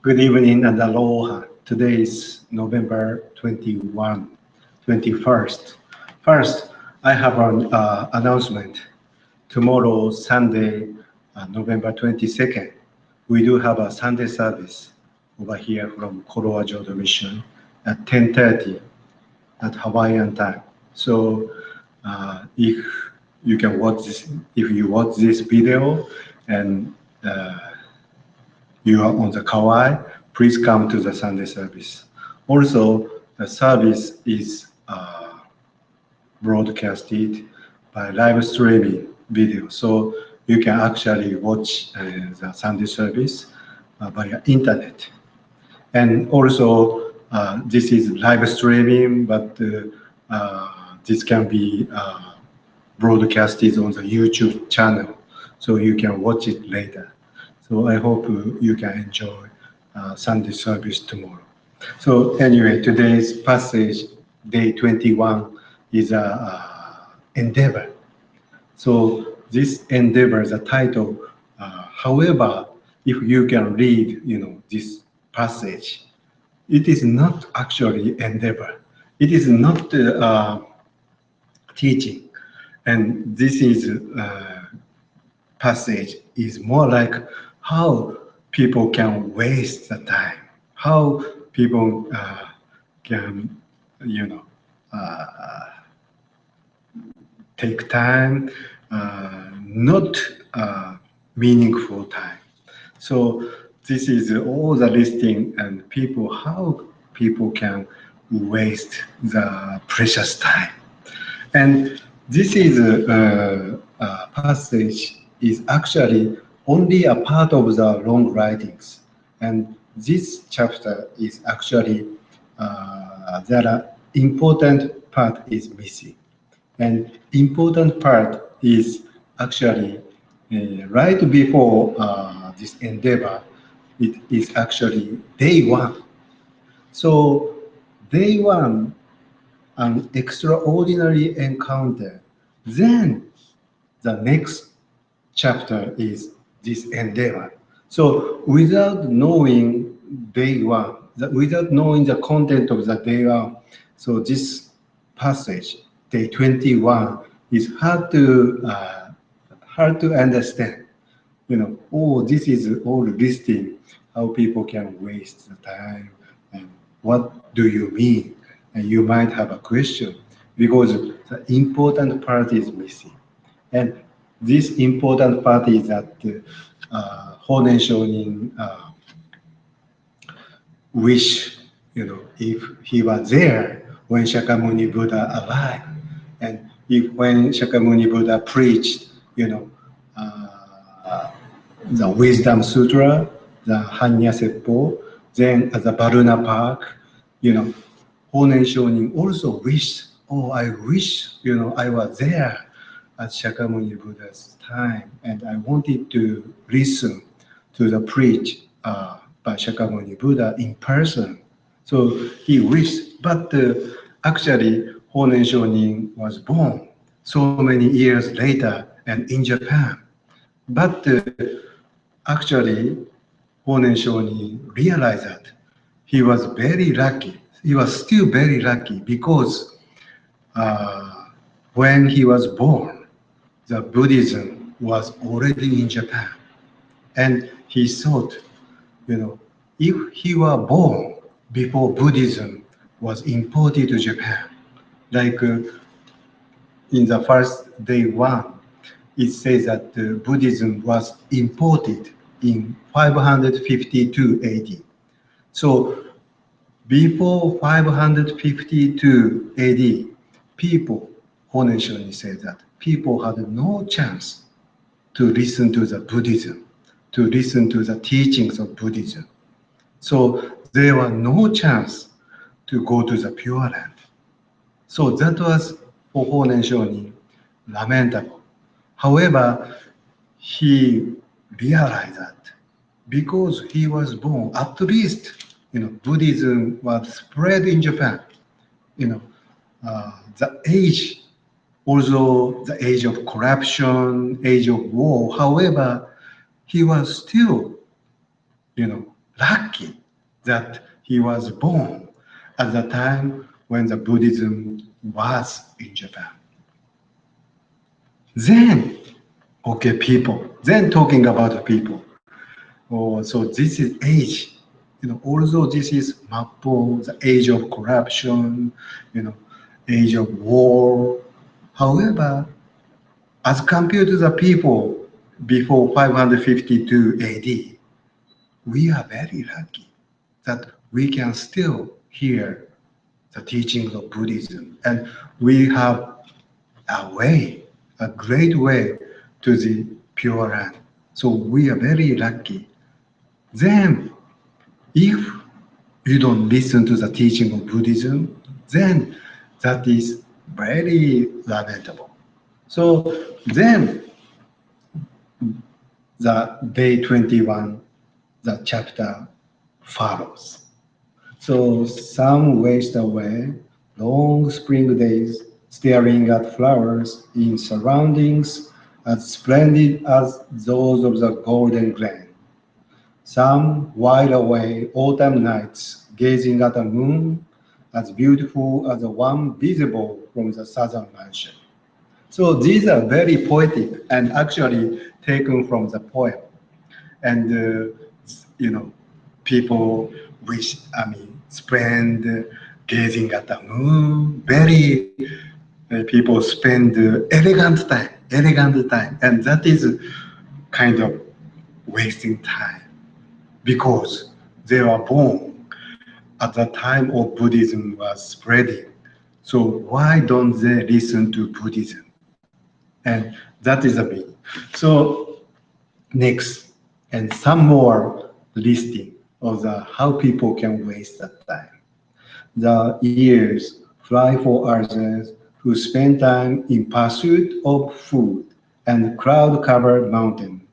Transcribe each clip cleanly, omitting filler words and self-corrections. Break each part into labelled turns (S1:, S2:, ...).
S1: Good evening and aloha. Today is November 21st. First, I have an announcement. Tomorrow, Sunday, November 22nd, we do have a Sunday service over here from Koroa Jodo Mission at 10:30 at Hawaiian time. So if you can watch this, if you watch this video and you are on the Kauai, please come to the Sunday service. Also, the service is broadcasted by live streaming video, so you can actually watch the Sunday service via internet. And also, this is live streaming, but this can be broadcasted on the YouTube channel, so you can watch it later. So I hope you can enjoy Sunday service tomorrow. So anyway, today's passage, day 21, is a endeavor. So this endeavor, the title, however, if you can read, this passage, it is not actually endeavor. It is not teaching. And this is passage is more like how people can waste the time, how people can, take time, not meaningful time. So this is all the listing and people, how people can waste the precious time. And this is a passage is actually only a part of the long writings. And this chapter is actually, there are important part is missing. And important part is actually right before this endeavor, it is actually day one. So day one, an extraordinary encounter. Then the next chapter is this endeavor. So without knowing day one, without knowing the content of the day one, so this passage, day 21, is hard to understand. Oh, this is all listing how people can waste the time and what do you mean? And you might have a question because the important part is missing. And this important part is that Honen Shonin wish, if he was there when Shakyamuni Buddha arrived, and if when Shakyamuni Buddha preached, the Wisdom Sutra, the Hanya Seppo, then at the Varuna Park, Honen Shonin also wished, oh, I wish, I was there at Shakyamuni Buddha's time, and I wanted to listen to the preach by Shakyamuni Buddha in person. So he wished, but actually Honen Shonin was born so many years later and in Japan. But actually Honen Shonin realized that he was very lucky. He was still very lucky because when he was born, the Buddhism was already in Japan. And he thought, if he were born before Buddhism was imported to Japan, like in the first day one, it says that Buddhism was imported in 552 AD. So before 552 AD, people, Honen Shonin said that people had no chance to listen to the Buddhism, to listen to the teachings of Buddhism. So there was no chance to go to the Pure Land. So that was for Honen Shonin lamentable. However, he realized that because he was born, at least Buddhism was spread in Japan. The age, although the age of corruption, age of war, however, he was still, lucky that he was born at the time when the Buddhism was in Japan. Then, okay, people. Then talking about people. Oh, so this is age. Although this is Mappo, the age of corruption, you know, age of war. However, as compared to the people before 552 AD, we are very lucky that we can still hear the teachings of Buddhism, and we have a way, a great way to the Pure Land. So we are very lucky. Then, if you don't listen to the teaching of Buddhism, then that is very lamentable. So then the day 21, the chapter follows. So some waste away long spring days staring at flowers in surroundings as splendid as those of the Golden Glen. Some while away autumn nights gazing at a moon as beautiful as the one visible from the southern mansion. So these are very poetic and actually taken from the poem. And you know, people wish, spend gazing at the moon. Very people spend elegant time, and that is kind of wasting time because they were born at the time of Buddhism was spreading. So why don't they listen to Buddhism? And that is a bit. So next, and some more listing of the how people can waste that time. The years fly for others who spend time in pursuit of food and cloud-covered mountain.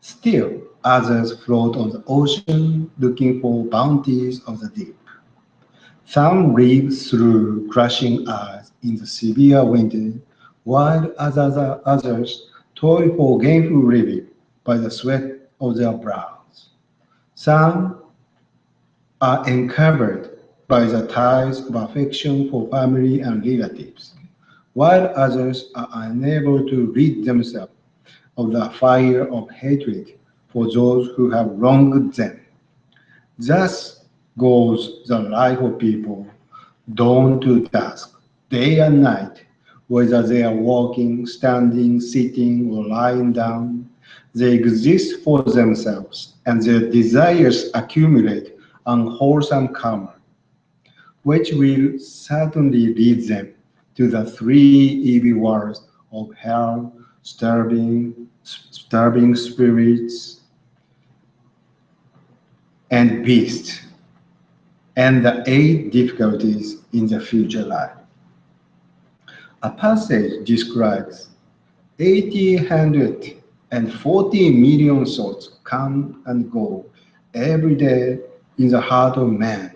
S1: Still, others float on the ocean looking for bounties of the deep. Some live through crushing ice in the severe winter, while others toil for gainful living by the sweat of their brows. Some are encumbered by the ties of affection for family and relatives, while others are unable to rid themselves of the fire of hatred for those who have wronged them. Thus goes the life of people, dawn to dusk, day and night, whether they are walking, standing, sitting, or lying down. They exist for themselves, and their desires accumulate unwholesome karma, which will certainly lead them to the three evil worlds of hell, starving spirits, and beasts, and the eight difficulties in the future life. A passage describes 840 million thoughts come and go every day in the heart of man,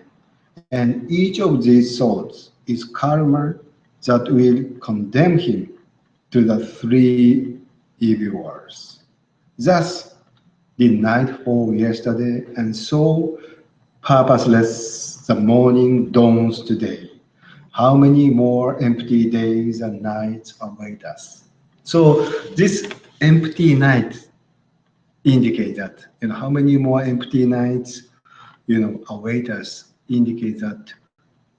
S1: and each of these thoughts is karma that will condemn him to the three evil worlds. Thus did night fall yesterday, and so purposeless the morning dawns today. How many more empty days and nights await us? So this empty night indicate that how many more empty nights await us indicate that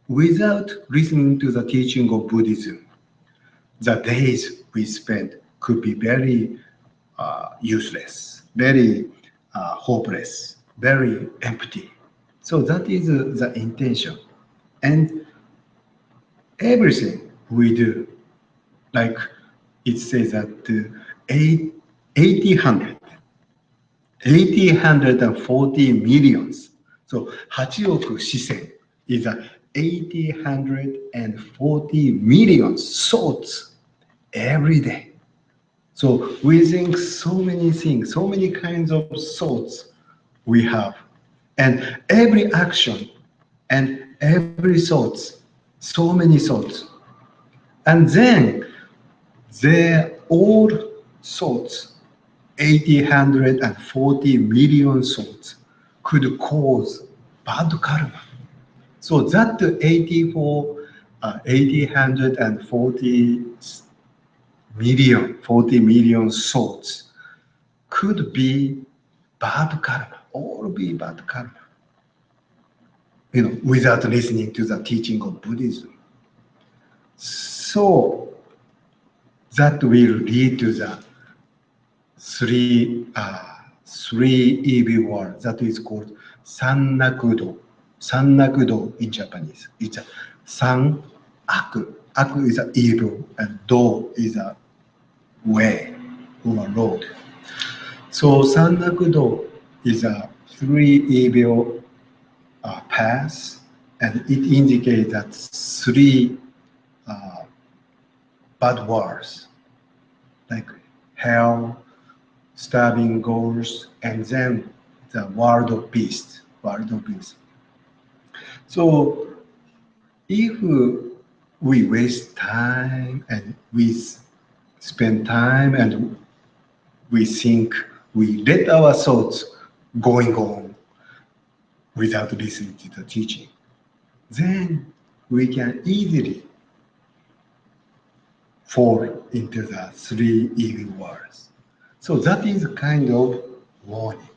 S1: without listening to the teaching of Buddhism, the days we spend could be very useless, very hopeless, very empty. So that is the intention. And everything we do, like it says that 80, 840 millions. So 8億四千 is a 840 million thoughts every day. So we think so many things, so many kinds of thoughts we have. And every action and every thoughts, so many thoughts. And then they're all thoughts, 840 million thoughts, could cause bad karma. So that 40 million souls could be bad karma, all be bad karma, without listening to the teaching of Buddhism. So that will lead to the three evil words that is called Sannakudo. Sannakudo in Japanese. It's a san, aku. Aku is a evil, and do is a way or a road. So Sannakudo is a three evil paths, and it indicates that three uh, bad words like hell, starving goals, and then the world of beast. World of beast. So if we waste time and we spend time and we think, we let our thoughts going on without listening to the teaching, then we can easily fall into the three evil words. So that is a kind of warning.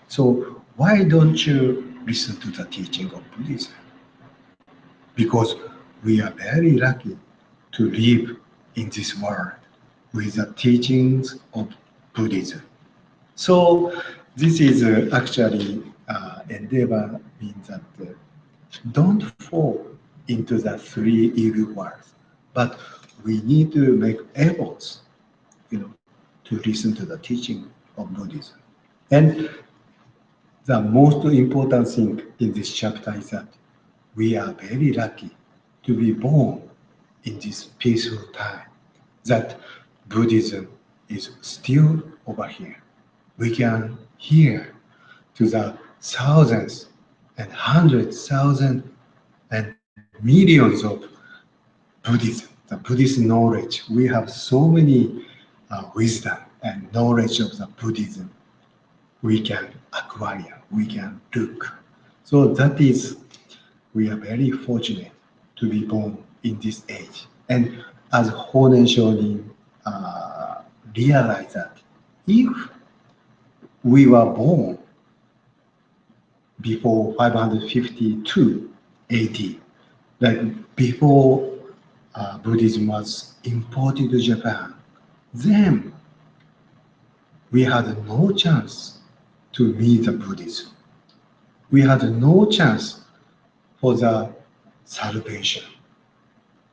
S1: So why don't you listen to the teaching of Buddhism? Because we are very lucky to live in this world with the teachings of Buddhism. So this is actually endeavor means that don't fall into the three evil words, but we need to make efforts, to listen to the teaching of Buddhism. And the most important thing in this chapter is that we are very lucky to be born in this peaceful time, that Buddhism is still over here. We can hear to the thousands and hundreds, thousands and millions of Buddhism, the Buddhist knowledge. We have so many wisdom and knowledge of the Buddhism we can acquire, we can look. So that is, we are very fortunate to be born in this age. And as Honen Shonin realized that if we were born before 552 AD, like before Buddhism was imported to Japan, then we had no chance to meet the Buddhism. We had no chance for the salvation.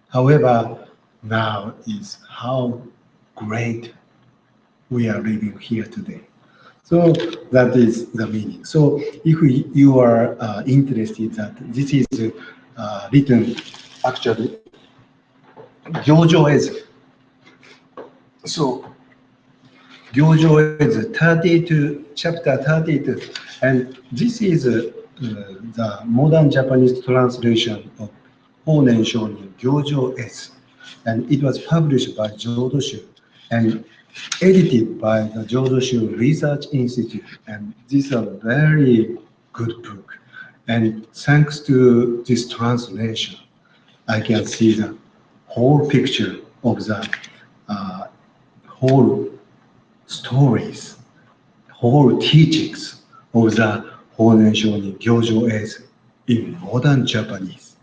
S1: However, now is how great we are living here today. So that is the meaning. So if you are interested that this is written actually Gyojo is so Gyojo is 32, chapter 32, and this is the modern Japanese translation of Honen Shonin Gyojo S, and it was published by Jodoshu and edited by the Jodoshu Research Institute, and this is a very good book. And thanks to this translation, I can see the whole picture of the whole stories, whole teachings of the Honen Shonin Gyojo as in modern Japanese.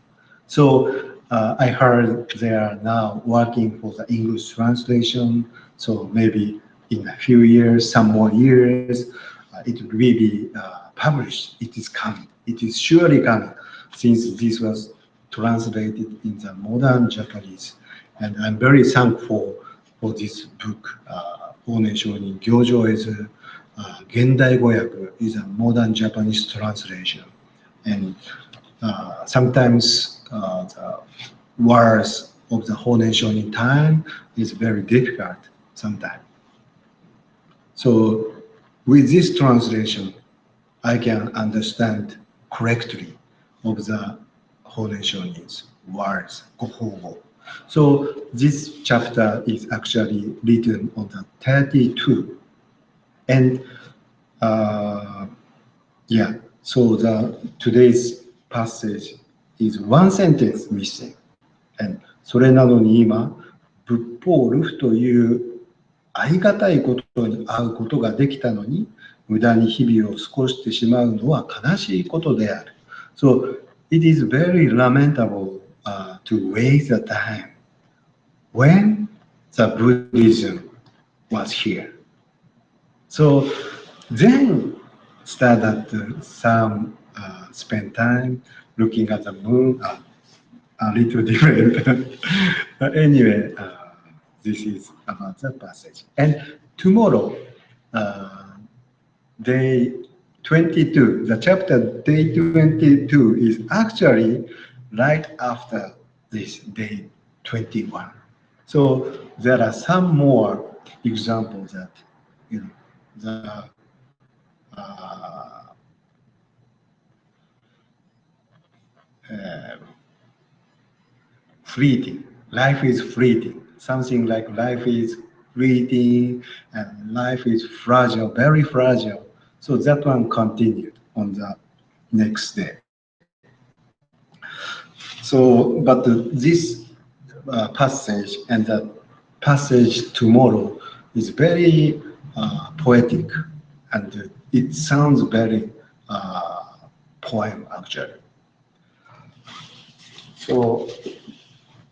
S1: So I heard they are now working for the English translation. So maybe in a few years, some more years, it will be published. It is coming. It is surely coming, since this was translated in the modern Japanese. And I'm very thankful for this book. Honen Shonin Gyojo is Gendai Goyaku is a modern Japanese translation. And sometimes the words of the Honen Shonin time is very difficult sometimes. So with this translation, I can understand correctly of the Honen Shonin's words, Gohogo. So this chapter is actually written on the 32. And yeah, So today's passage is one sentence missing. And それなのに今、仏法ルフというありがたいことに会うことができたのに、無駄に日々を過ごしてしまうのは悲しいことである。So it is very lamentable to waste the time when the Buddhism was here. So then started some spend time looking at the moon, a little different. But anyway, this is about the passage. And tomorrow, day 22, the chapter day 22 is actually right after this day 21. So there are some more examples that, you know, the uh, uh, fleeting. Life is fleeting. Something like life is fleeting and life is fragile, very fragile. So that one continued on the next day. So, but this passage and the passage tomorrow is very poetic, and it sounds very poem actually. So,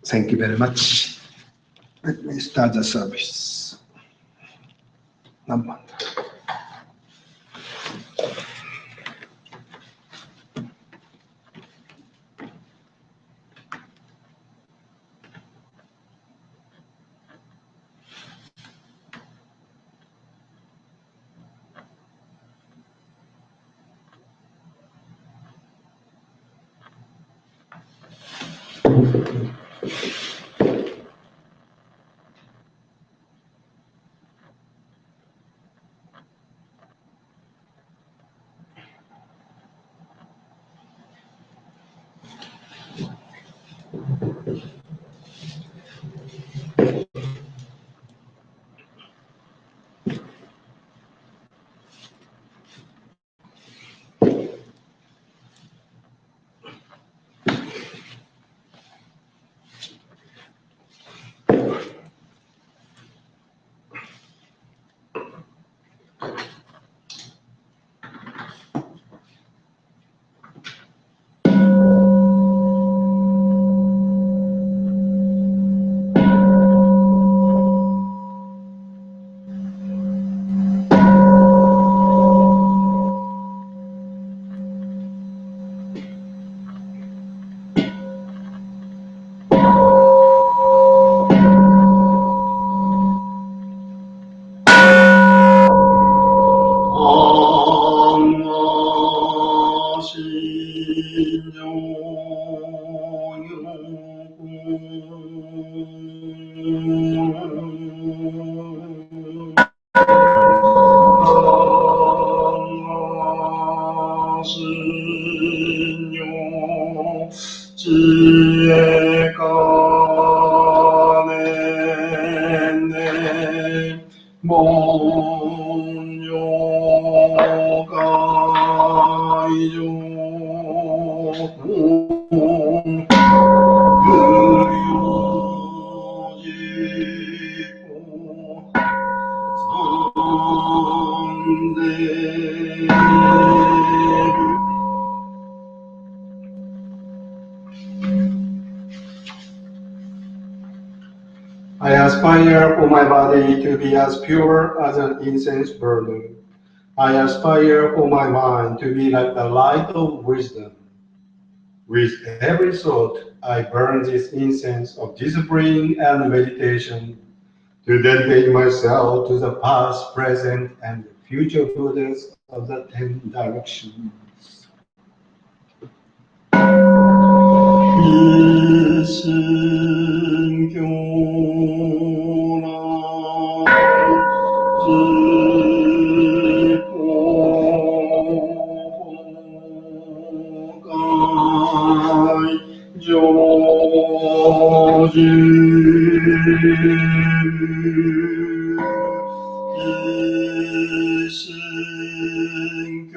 S1: thank you very much. Let me start the service. 何番だI aspire for my body to be as pure as an incense burning. I aspire for my mind to be like the light of wisdom. With every thought, I burn this incense of discipline and meditation to dedicate myself to the past, present, and future Buddhas of the 10 directions. 一心教南智婆诃戒上寿一心教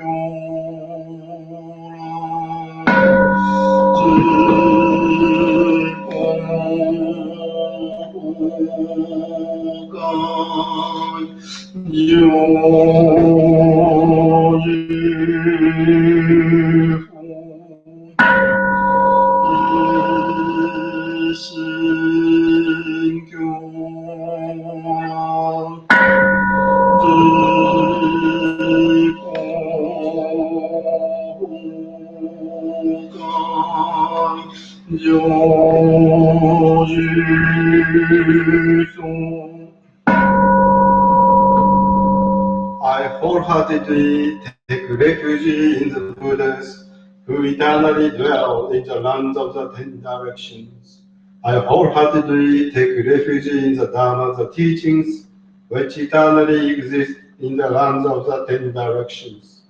S2: I wholeheartedly take refuge in the Buddhas who eternally dwell in the lands of the ten directions. I wholeheartedly take refuge in the Dharma, the teachings which eternally exist in the lands of the ten directions.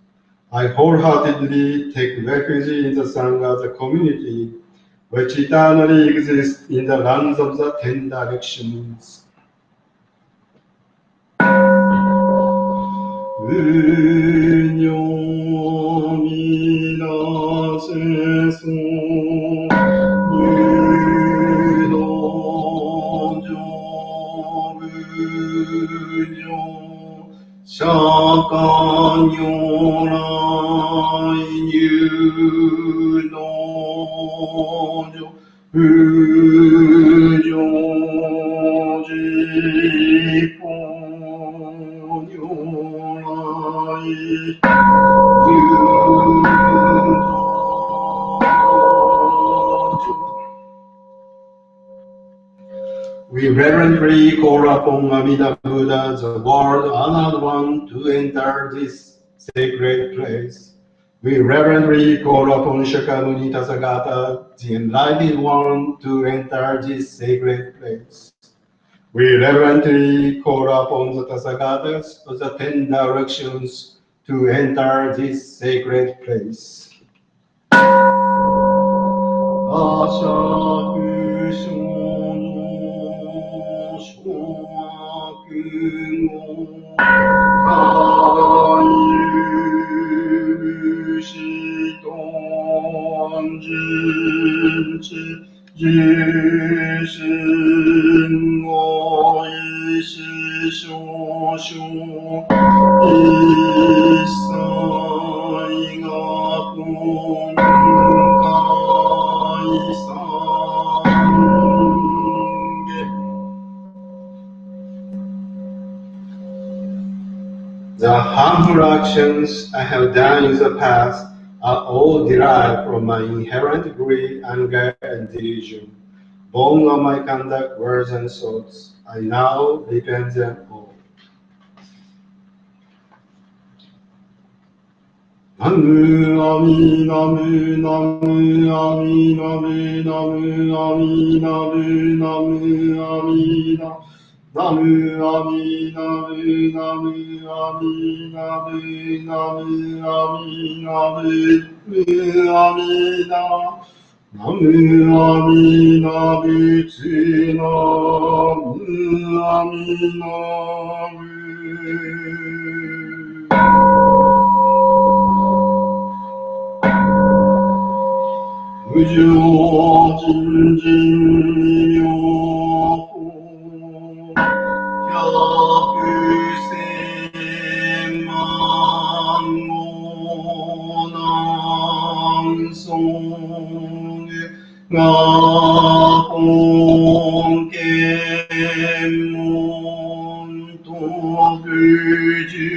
S2: I wholeheartedly take refuge in the Sangha, the community which eternally exists in the lands of the ten directions. 無女みなせそ入道上部上釈迦如来入道上不上寺法 We reverently call upon Amida Buddha, the world honored one, to enter this sacred place. We reverently call upon Shakyamuni Tathagata, the enlightened one, to enter this sacred place. We reverently call upon the Tathagatas of the ten directions to enter this sacred place. The harmful actions I have done in the past are all derived from my inherent greed, anger, and delusion. Born of my conduct, words, and thoughts, I now repent them all. Namu Ami Namu Namu Ami Namu Namu Ami Namu Namu Ami Namu Namu Ami Namu Namu Ami Namu Namu Ami Namu Ami Namu Namu Ami Namu Tsu Namu Ami Namu Mujo Jinjin Myoho Hyakusen Mangonan Song Gahon Kenmon Tokujuji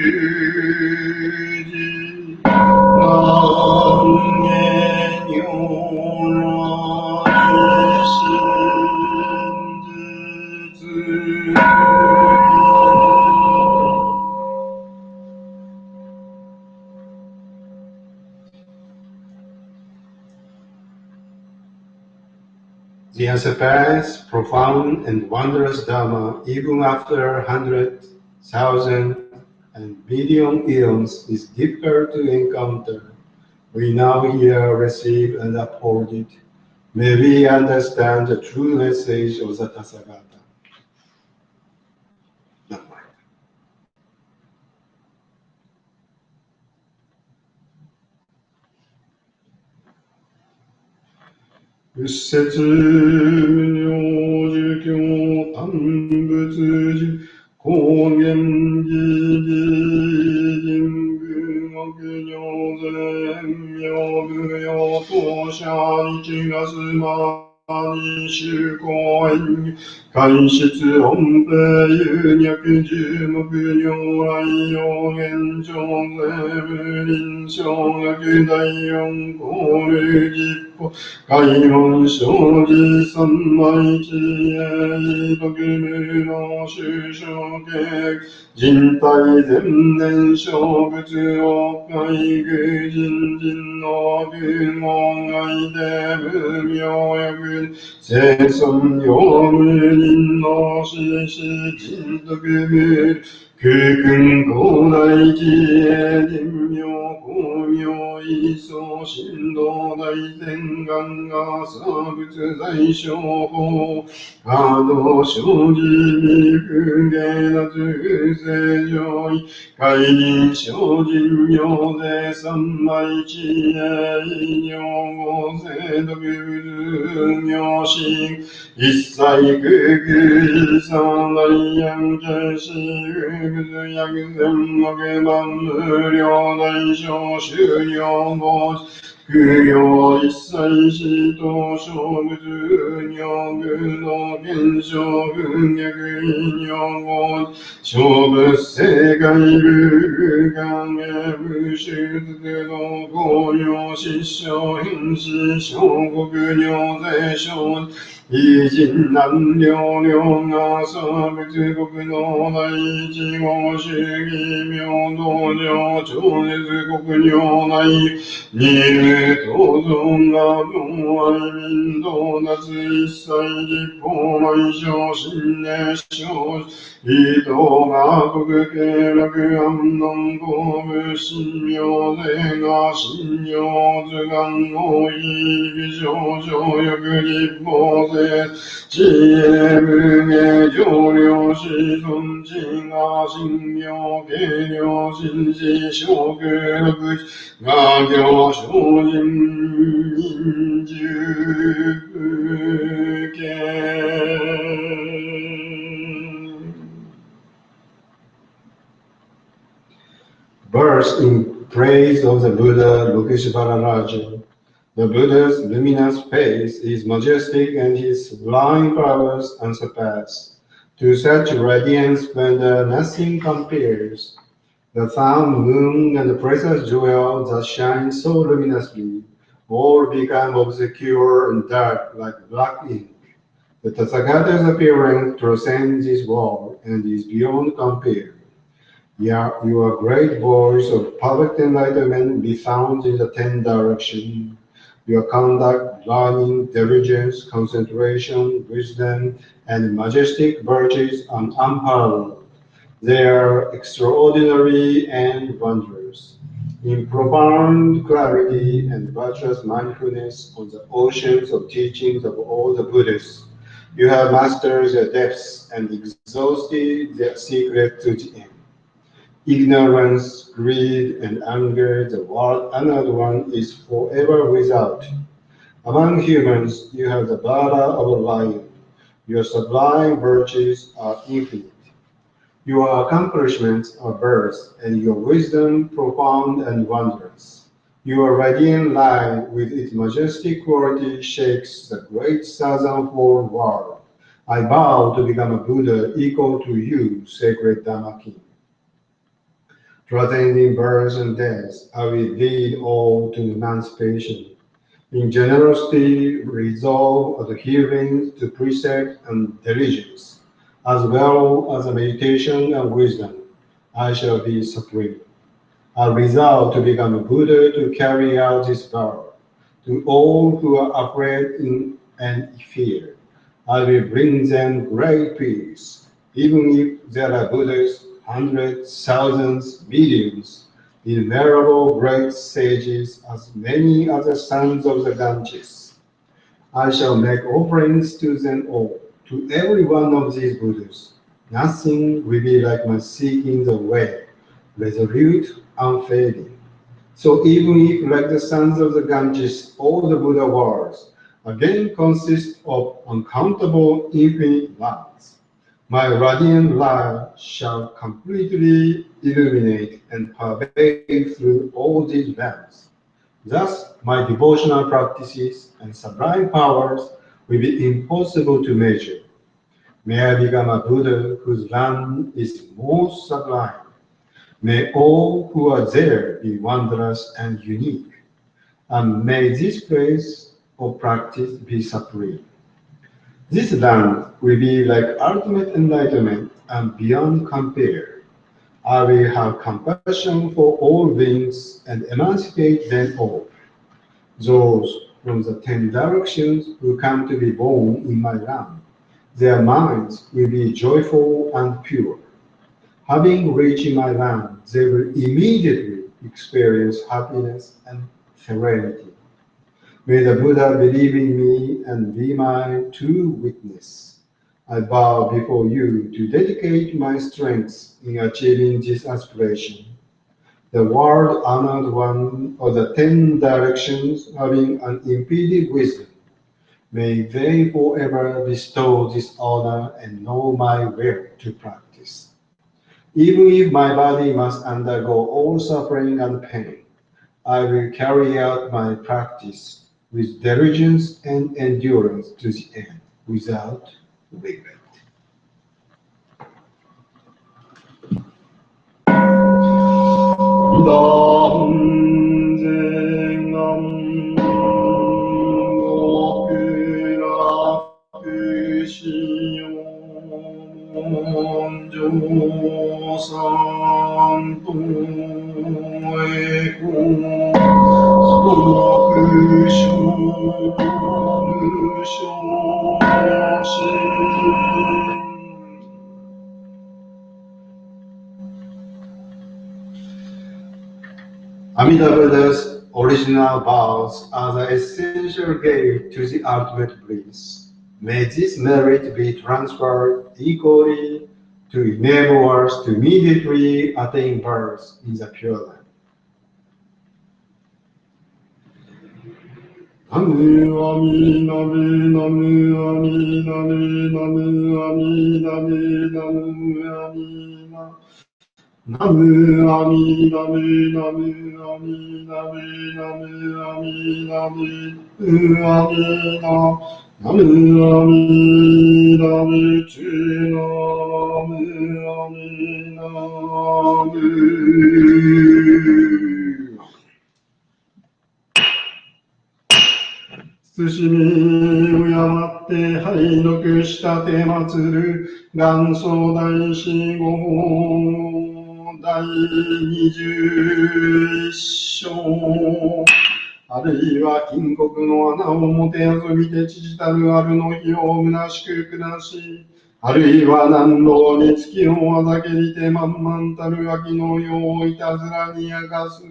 S2: The unsurpassed, profound, and wondrous Dharma, even after 100,000 and billion eons, is difficult to encounter. We now hear, receive, and uphold it. May we understand the true message of the Tathagata. Not mine. 仏説無量寿経単仏寺高原寺寺人文学上妙無用当社日がすまに修行縁開出音平有脈十目如来用現上税無臨床学第四項類実法開門生寺三昧地へ特無の修正形人体全年小仏を海偶人人の偶門外で無明薬生存用無人の死死人徳無空君高大地へ人名光明一層神道大天願が差仏在所法波動生じ未不芸なず正常位海臨精進妙税三昧地へ医療合成徳仏妙心一切空空一三大安健死仏薬善悪万無量大小修行法空行一切死と小仏尿具の現象文逆因用語小仏世界空間へ無臭仏の公用失笑変死小国尿税小異人難量量が差別国の第一号主義明道上超絶国尿内二流東尊が文愛民道夏一切立法毎小新年小伊藤が国経楽安南公部神妙税が神妙図願大い美少女欲立法税知恵無芸上領子孫地が神妙軽量神事小空六が行精進人十系 Verse in praise of the Buddha Lokeshvararaja. The Buddha's luminous face is majestic and his sublime powers unsurpassed. To such radiant splendor nothing compares. The sun, moon, and the precious jewel that shine so luminously all become obscure and dark like black ink. The Tathagata's appearance transcends this world and is beyond compare. Your great voice of perfect enlightenment be found in the 10 directions. Your conduct, learning, diligence, concentration, wisdom, and majestic virtues are unparalleled. They are extraordinary and wondrous. In profound clarity and virtuous mindfulness on the oceans of teachings of all the Buddhists, you have mastered their depths and exhausted their secret to the end. Ignorance, greed, and anger, the world another one is forever without. Among humans, you have the Buddha of a lion. Your sublime virtues are infinite. Your accomplishments are vast, and your wisdom profound and wondrous. Your radiant light, with its majestic quality, shakes the great thousand-fold world. I vow to become a Buddha equal to you, sacred Dharma King. Transcending birth and death, I will lead all to emancipation. In generosity, resolve, adherence to precept and diligence, as well as meditation and wisdom, I shall be supreme. I resolve to become a Buddha to carry out this vow. To all who are afraid and fear, I will bring them great peace, even if there are Buddhas, hundreds, thousands, millions, innumerable great sages, as many as the sons of the Ganges. I shall make offerings to them all, to every one of these Buddhas. Nothing will be like my seeking the way, resolute, unfading. So even if, like the sons of the Ganges, all the Buddha worlds again consist of uncountable infinite ones, My radiant light shall completely illuminate and pervade through all these realms. Thus, my devotional practices and sublime powers will be impossible to measure. May I become a Buddha whose land is most sublime. May all who are there be wondrous and unique. And may this place of practice be supreme. This land will be like ultimate enlightenment and beyond compare. I will have compassion for all beings and emancipate them all. Those from the 10 directions who come to be born in my land, their minds will be joyful and pure. Having reached my land, they will immediately experience happiness and serenity. May the Buddha believe in me and be my true witness. I bow before you to dedicate my strength in achieving this aspiration. The world-honored one of the 10 directions having unimpeded wisdom, may they forever bestow this honor and know my will to practice. Even if my body must undergo all suffering and pain, I will carry out my practice with diligence and endurance to the end, without regret. Amida Buddha's original vows are the essential gate to the ultimate bliss. May this merit be transferred equally to enable us to immediately attain birth in the Pure Land. Namu Amida Namu Amida Namu Amida Namu Amida Namu Amida Namu Amida Namu Amida Namu Amida Namu 慎み敬って拝読したてまつる元祖大師御法第21章あるいは金国の穴をもてあそびて父たるあるの日を虚しく下しあるいは南道に月をあざけりて満々たる秋の世をいたずらに明かす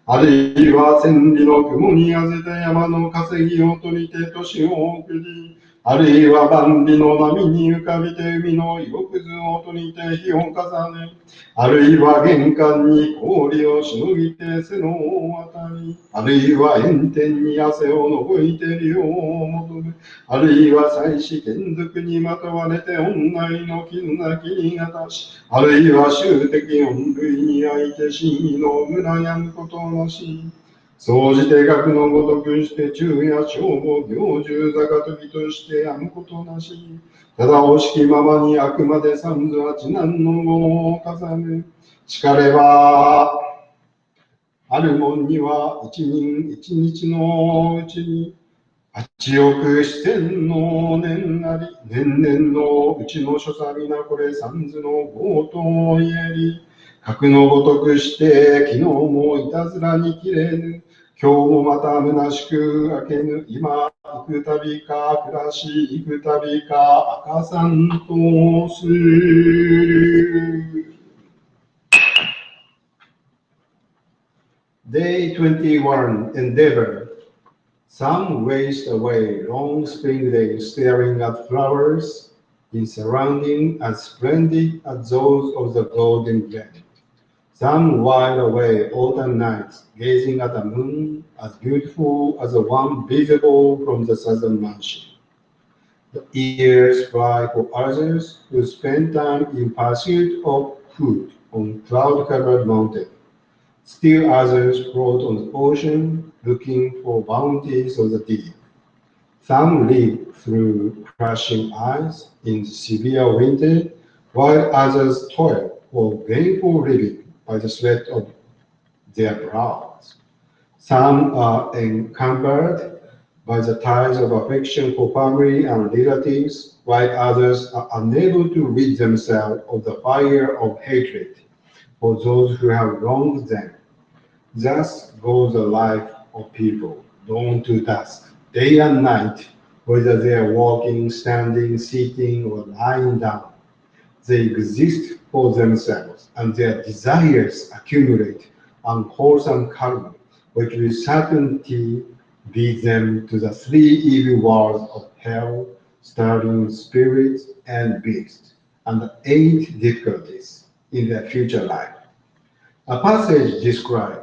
S2: あるいは千里の雲にあぜて山の稼ぎを取りて年を送り、あるいは万里の波に浮かびて海の色くずを取りて日を重ね、あるいは玄関に氷をしのぎて瀬のを渡り、あるいは炎天に汗をのぼいて竜を戻る、あるいは祭祀眷属にまとわれて恩内の絆切りがたし、あるいは終的恩類に焼いて真意の羨むことなし。総じて学のごとくして昼夜正午行中坂時としてやむことなし。ただ惜しきままにあくまで三途八難の業を重ね。しかれば、あるもんには一人一日のうちに、8億四千の年なり、年々のうちの所作皆これ三途の業と言えり、格のごとくして、昨日もいたずらに切れぬ、今日もまた虚しく明けぬ、今、幾たびか暮らし、幾たびか明かさんとする。Day 21 Endeavor. Some waste away long spring days staring at flowers in surroundings as splendid as those of the golden gate. Some while away autumn nights gazing at a moon as beautiful as the one visible from the southern mansion. The ears fly for others who spend time in pursuit of food on cloud-covered mountain. Still others float on the ocean looking for bounties of the deep. Some live through crushing ice in severe winter, while others toil for gainful living by the sweat of their brows. Some are encumbered by the ties of affection for family and relatives, while others are unable to rid themselves of the fire of hatred for those who have wronged them. Thus goes the life of people, dawn to dusk, day and night, whether they are walking, standing, sitting, or lying down. They exist for themselves, and their desires accumulate unwholesome karma, which with certainty leads them to the three evil worlds of hell, starting spirits and beasts, and the eight difficulties in their future life. A passage describes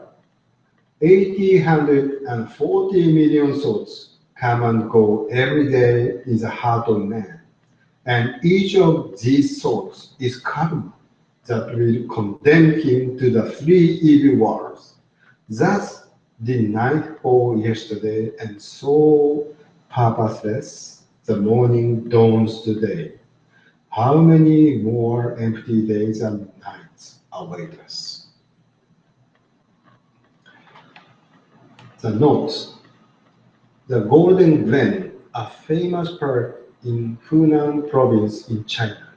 S2: 840 million thoughts come and go every day in the heart of man. And each of these thoughts is karma that will condemn him to the three evil worlds. Thus did night fall yesterday, and so purposeless the morning dawns today. How many more empty days and nights await us? The notes. The Golden Glen, a famous park in Hunan province in China,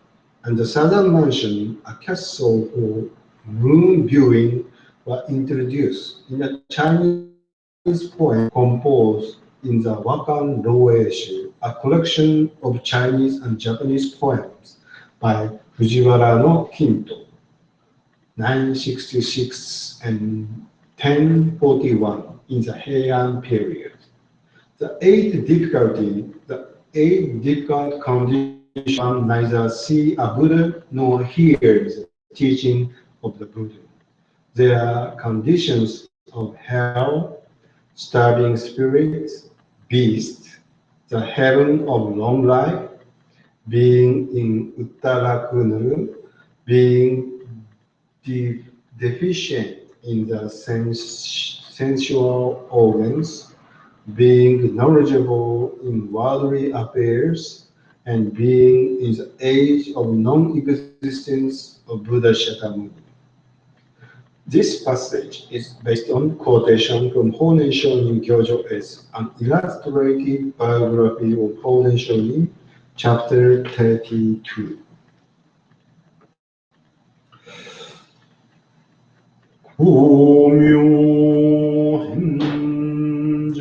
S2: and the Southern Mansion, a castle for moon viewing, were introduced in a Chinese poem composed in the Wakan Roeshu, a collection of Chinese and Japanese poems by Fujiwara no Kinto, 966 and 1041 in the Heian period. The eighth difficult condition is one neither see a Buddha nor hears the teaching of the Buddha. They are conditions of hell, starving spirits, beast, the heaven of long life, being in Uttarakunu, being deficient in the sensual organs, being knowledgeable in worldly affairs, and being in the age of non-existence of Buddha Shakyamuni. This passage is based on quotation from Honen Shonin Gyojo S, an illustrated biography of Honen Shonin, chapter 32. 法明常住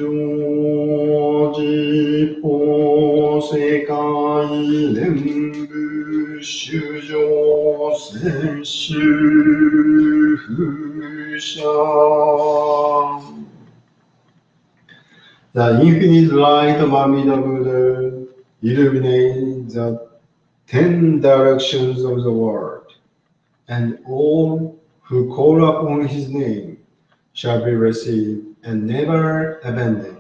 S2: 法世界念仏主上世風者 The infinite light of Amida Buddha illuminates the 10 directions of the world, and all who call upon his name shall be received and never abandoned.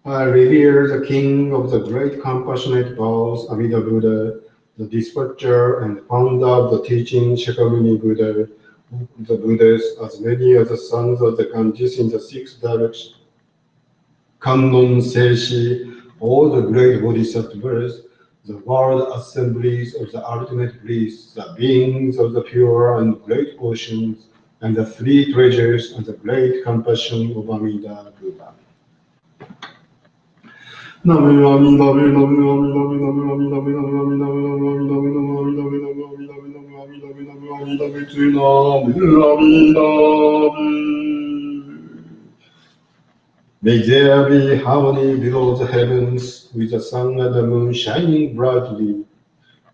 S2: I revere the king of the great compassionate vows, Amida Buddha, the dispatcher and founder of the teaching Shakyamuni Buddha, the Buddhists, as many as the sons of the Ganges in the six directions. Kannon Seishi, all the great bodhisattvas, the world assemblies of the ultimate bliss, the beings of the pure and great oceans, and the three treasures and the great compassion of Amida Buddha. May there be harmony below the heavens, with the sun and the moon shining brightly.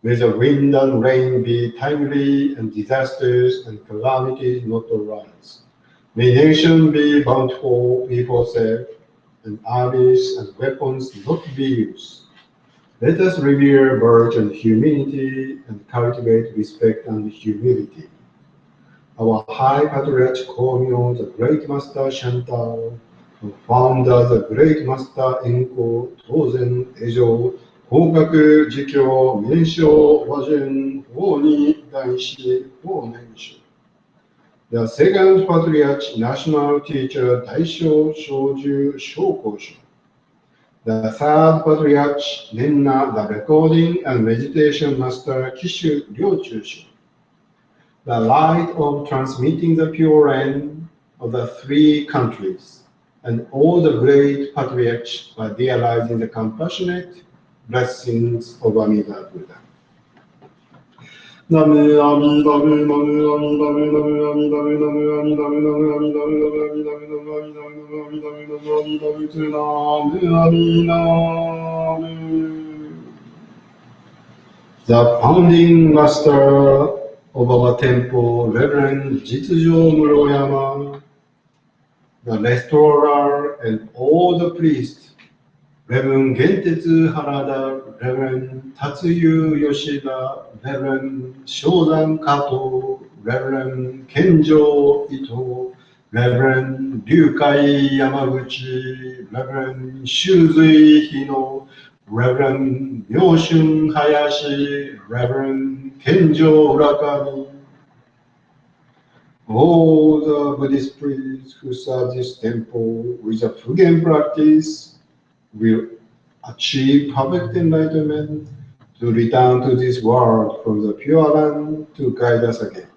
S2: May the wind and rain be timely, and disasters and calamities not arise. May nations be bountiful, people safe, and armies and weapons not be used. Let us revere virtue and humility, and cultivate respect and humility. Our High Patriarch Komyo, the Great Master Shantar, who founded the Great Master Enko, Tozen, Ejo, Hogaku, Jikyo, Mensho, Wajen, Honi, Daishi, Honenshu. The Second Patriarch National Teacher Daisho, Shoju, Shokoshu. The Third Patriarch Nenna, the Recording and Meditation Master Kishu, Ryochushu. The light of transmitting the pure rain of the three countries, and all the great patriarchs by realizing the compassionate blessings of Amida Buddha. Name Amida Buddha, Name Amida Buddha, Name Amida Buddha, Name Amida Buddha, Name Amida Buddha, Name Amida Buddha. The founding master of our temple, Reverend Jitsujo Muroyama, the restorer and all the priests, Reverend Gentetsu Harada, Reverend Tatsuyu Yoshida, Reverend Shodan Kato, Reverend Kenjo Ito, Reverend Ryukai Yamaguchi, Reverend Shuzui Hino, Reverend Myoshun Hayashi, Reverend Kenjo Urakami, all the Buddhist priests who serve this temple with a Fugen practice will achieve perfect enlightenment to return to this world from the Pure Land to guide us again.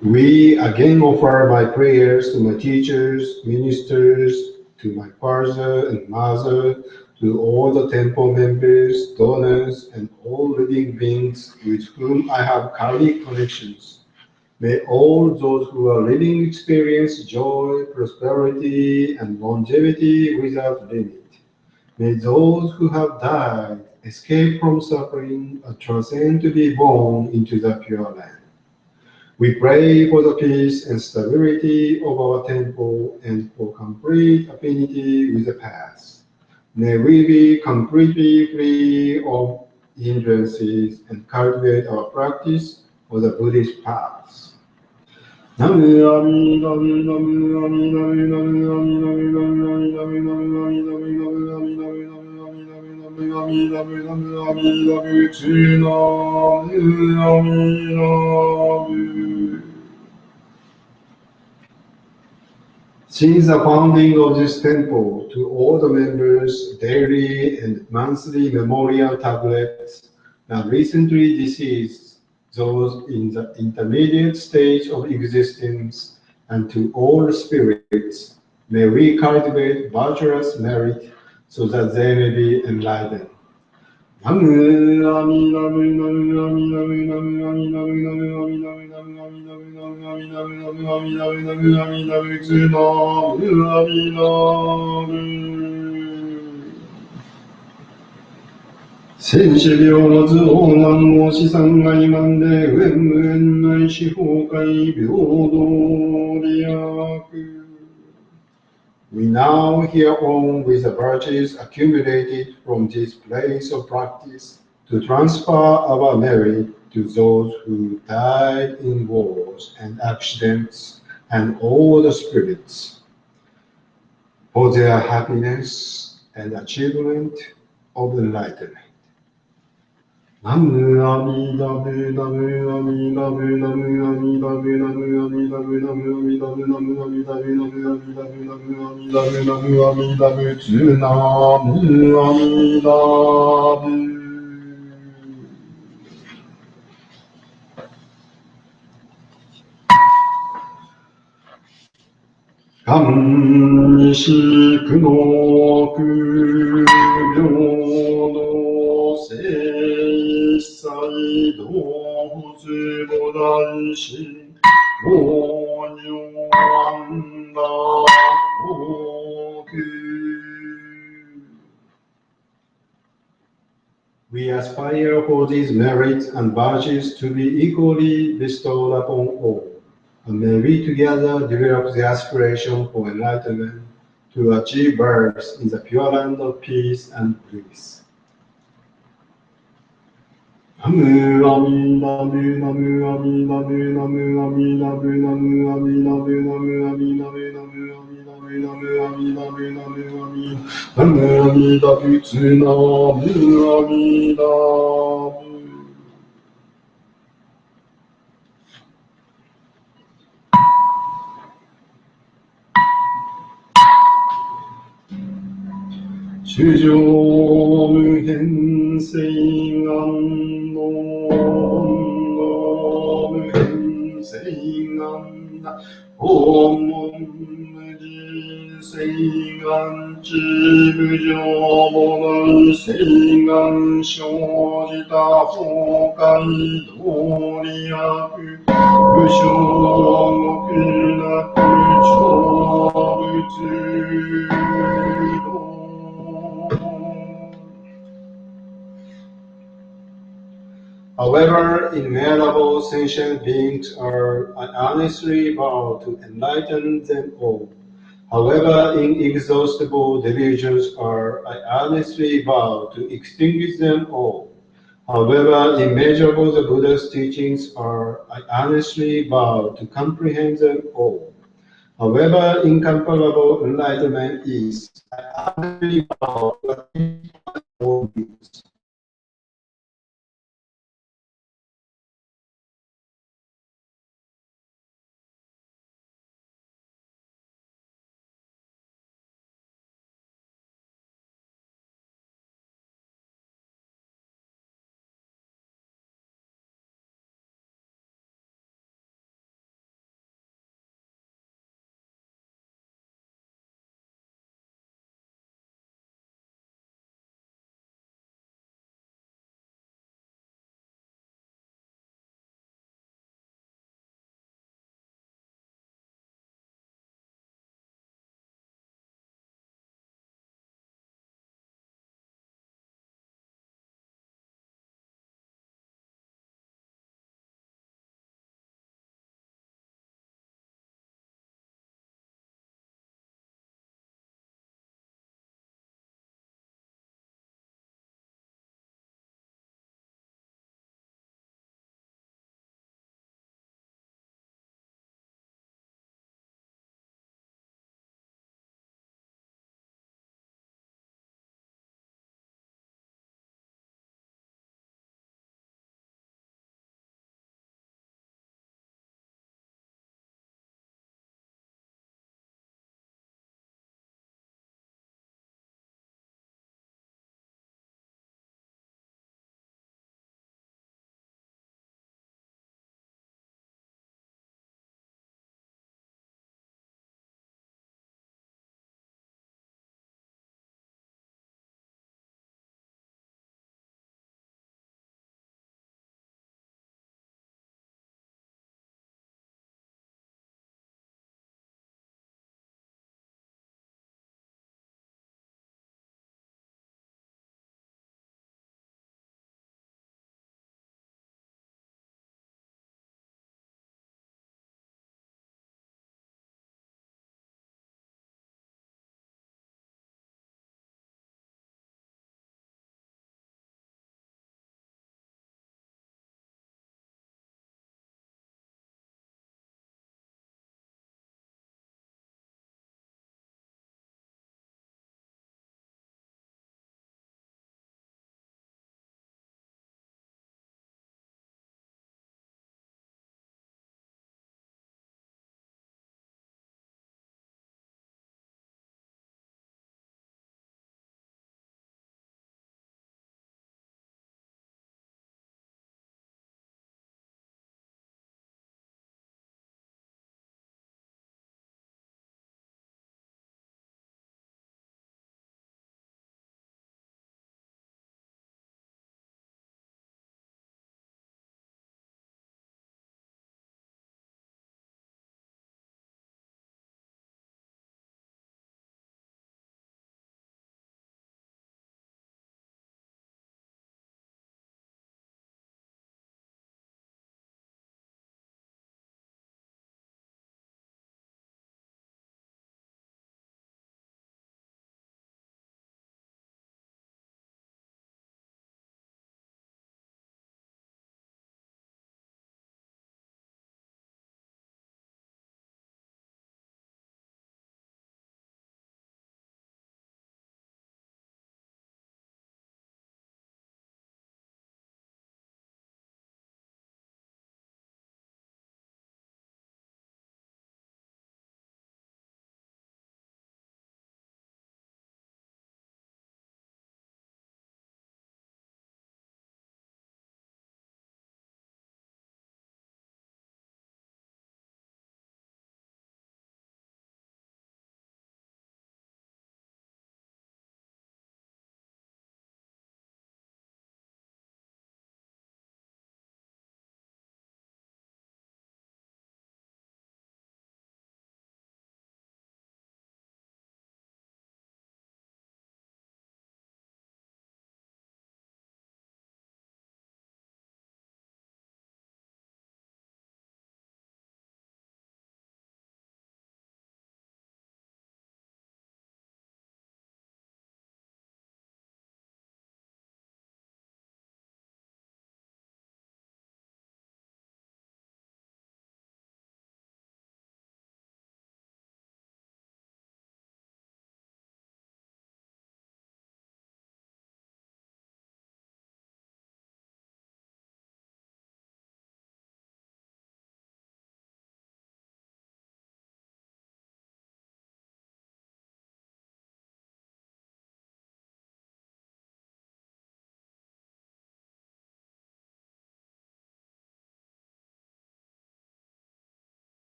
S2: We again offer my prayers to my teachers, ministers, to my father and mother, to all the temple members, donors, and all living beings with whom I have karmic connections. May all those who are living experience joy, prosperity, and longevity without limit. May those who have died escape from suffering and transcend to be born into the Pure Land. We pray for the peace and stability of our temple and for complete affinity with the past. May we be completely free of hindrances and cultivate our practice or the Buddhist path. Since the founding of this temple, to all the members, daily and monthly memorial tablets, and recently deceased, those in the intermediate stage of existence, and to all spirits, may we cultivate virtuous merit so that they may be enlightened.先至病ず往南を資産がいまんで無縁ない司法会平等利益 We now hear on with the virtues accumulated from this place of practice to transfer our merit to those who died in wars and accidents and all the spirits for their happiness and achievement of enlightenment. ナムアミダブナムアミダブナムアミダブナムアミダブナムアミダブナムアミダブナムアミダブナムアミダブナムアミダブツナムアミダブ願しくの苦病の聖祭動物母大師往生安楽王宮 We aspire for these merits and virtues to be equally bestowed upon all. And may we together develop the aspiration for enlightenment to achieve birth in the pure land of peace and bliss. Namu Amida Namu Amida Namu Amida Namu Amida Namu Amida Namu Amida Namu Amida Namu Amida 主上無変性願の無変性願だ訪問無人性願知無常もない性願生じた崩壊道理悪無償無なく成仏道 However, innumerable sentient beings are honestly bound to enlighten them all. However, inexhaustible delusions are honestly bound to extinguish them all. However, immeasurable the Buddha's teachings are honestly bound to comprehend them all. However, incomparable enlightenment is honestly bound to achieve all beings.